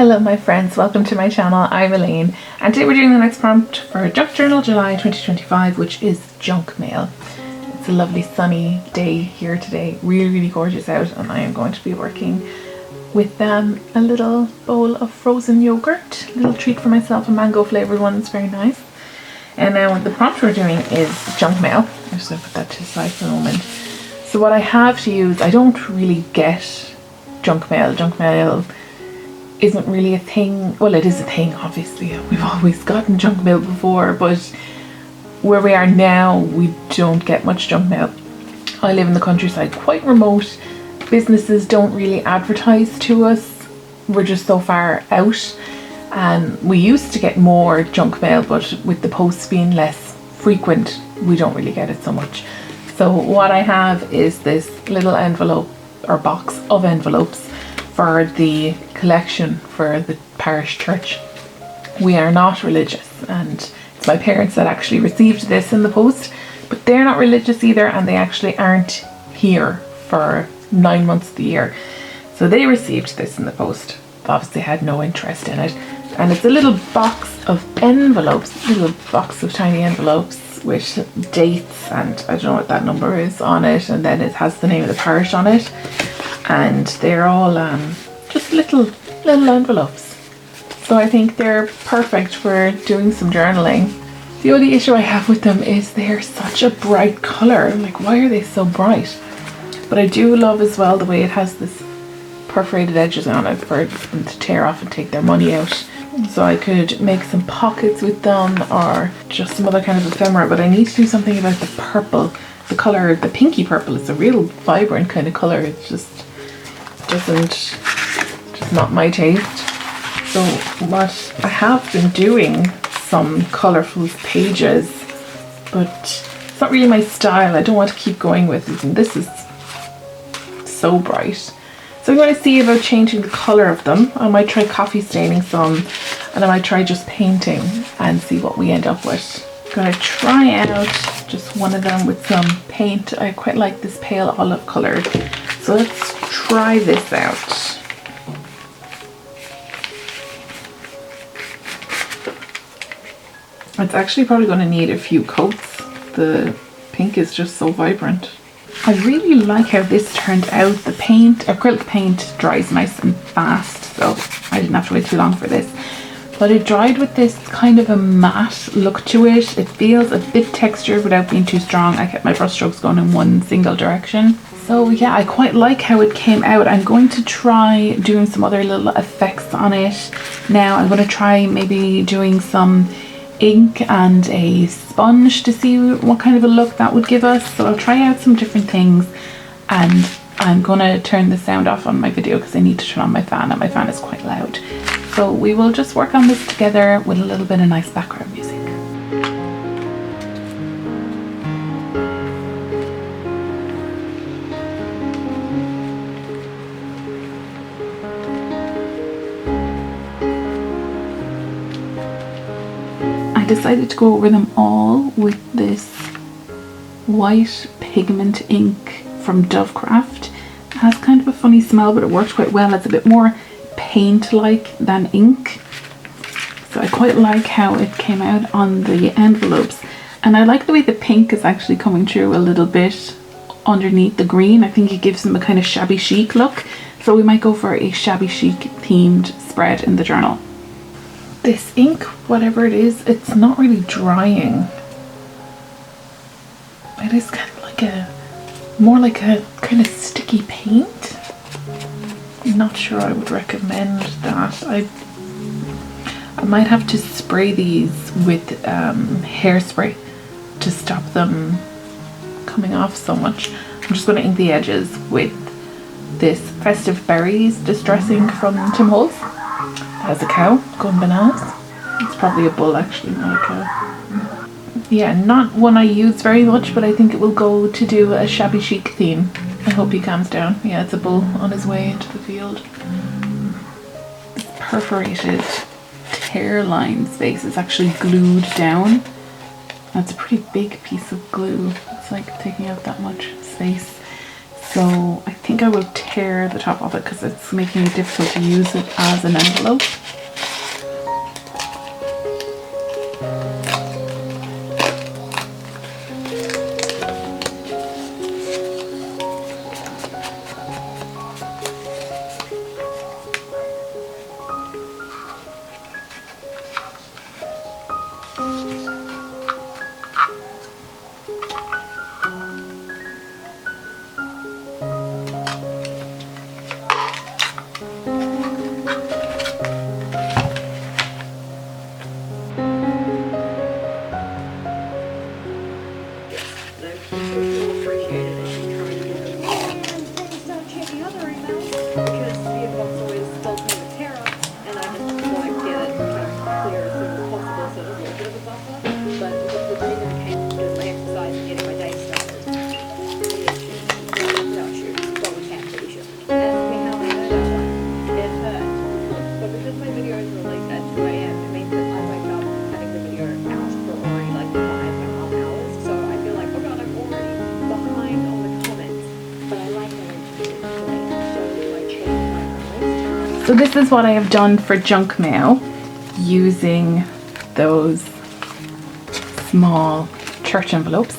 Hello my friends, welcome to my channel. I'm Elaine and today we're doing the next prompt for Junk Journal July 2025, which is junk mail. It's a lovely sunny day here today, really gorgeous out, and I am going to be working with a little bowl of frozen yogurt, a little treat for myself, a mango flavoured one. It's very nice. And now the prompt we're doing is junk mail. I'm just going to put that to the side for a moment. So what I have to use, I don't really get junk mail. Junk mail isn't really a thing. Well, it is a thing, obviously. We've always gotten junk mail before, but where we are now, we don't get much junk mail. I live in the countryside, quite remote. Businesses don't really advertise to us. We're just so far out. And we used to get more junk mail, but with the posts being less frequent, we don't really get it so much. So what I have is this little envelope or box of envelopes for the collection for the parish church. We are not religious, and it's my parents that actually received this in the post, but they're not religious either, and they actually aren't here for 9 months of the year. So they received this in the post, obviously had no interest in it. And it's a little box of envelopes, little box of tiny envelopes with dates, and I don't know what that number is on it, and then it has the name of the parish on it. And they're all just little envelopes. So I think they're perfect for doing some journaling. The only issue I have with them is they're such a bright colour. Like, why are they so bright? But I do love as well the way it has this perforated edges on it for them to tear off and take their money out. So I could make some pockets with them, or just some other kind of ephemera, but I need to do something about the purple. The colour, the pinky purple, is a real vibrant kind of colour. It just not my taste. So what I have been doing, some colourful pages, but it's not really my style. I don't want to keep going with it, and this is so bright. So I'm going to see about changing the colour of them. I might try coffee staining some, and I might try just painting and see what we end up with. I'm going to try out just one of them with some paint. I quite like this pale olive colour. So let's try this out. It's actually probably going to need a few coats. The pink is just so vibrant. I really like how this turned out. The paint, acrylic paint, dries nice and fast, so I didn't have to wait too long for this. But it dried with this kind of a matte look to it. It feels a bit textured without being too strong. I kept my brush strokes going in one single direction. So yeah, I quite like how it came out. I'm going to try doing some other little effects on it. Now I'm going to try maybe doing some ink and a sponge to see what kind of a look that would give us. So I'll try out some different things, and I'm gonna turn the sound off on my video because I need to turn on my fan, and my fan is quite loud. So we will just work on this together with a little bit of nice background music. I decided to go over them all with this white pigment ink from Dovecraft. It has kind of a funny smell, but it works quite well. It's a bit more paint-like than ink. So I quite like how it came out on the envelopes. And I like the way the pink is actually coming through a little bit underneath the green. I think it gives them a kind of shabby chic look. So we might go for a shabby chic themed spread in the journal. This ink, whatever it is, it's not really drying. It is kind of like more like a kind of sticky paint. I'm not sure I would recommend that. I might have to spray these with hairspray to stop them coming off so much. I'm just going to ink the edges with this Festive Berries distressing from Tim Holtz. It has a cow going bananas. It's probably a bull actually, not a cow. Yeah, not one I use very much, but I think it will go to do a shabby chic theme. I hope he calms down. Yeah, it's a bull on his way into the field. This perforated tear line space is actually glued down. That's a pretty big piece of glue. It's like taking out that much space. So I think I will tear the top off it because it's making it difficult to use it as an envelope. So this is what I have done for junk mail using those small church envelopes,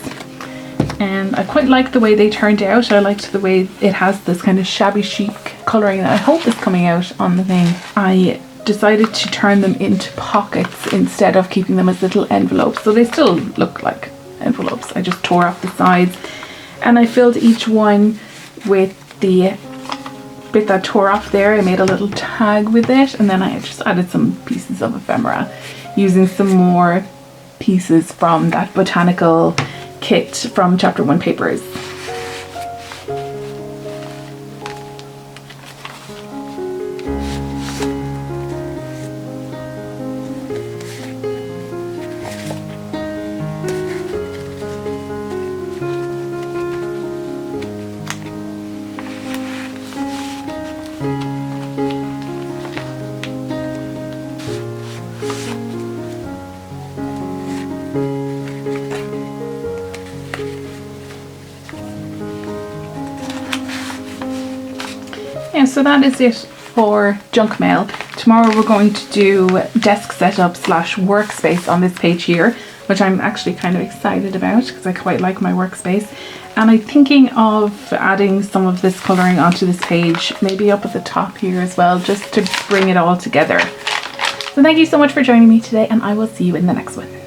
and I quite like the way they turned out. I liked the way it has this kind of shabby chic colouring that I hope is coming out on the thing. I decided to turn them into pockets instead of keeping them as little envelopes, so they still look like envelopes. I just tore off the sides and I filled each one with the bit that tore off there. I made a little tag with it, and then I just added some pieces of ephemera using some more pieces from that botanical kit from Chapter 1 Papers. Yeah, so that is it for junk mail. Tomorrow we're going to do desk setup / workspace on this page here, which I'm actually kind of excited about because I quite like my workspace. And I'm thinking of adding some of this colouring onto this page, maybe up at the top here as well, just to bring it all together. So thank you so much for joining me today, and I will see you in the next one.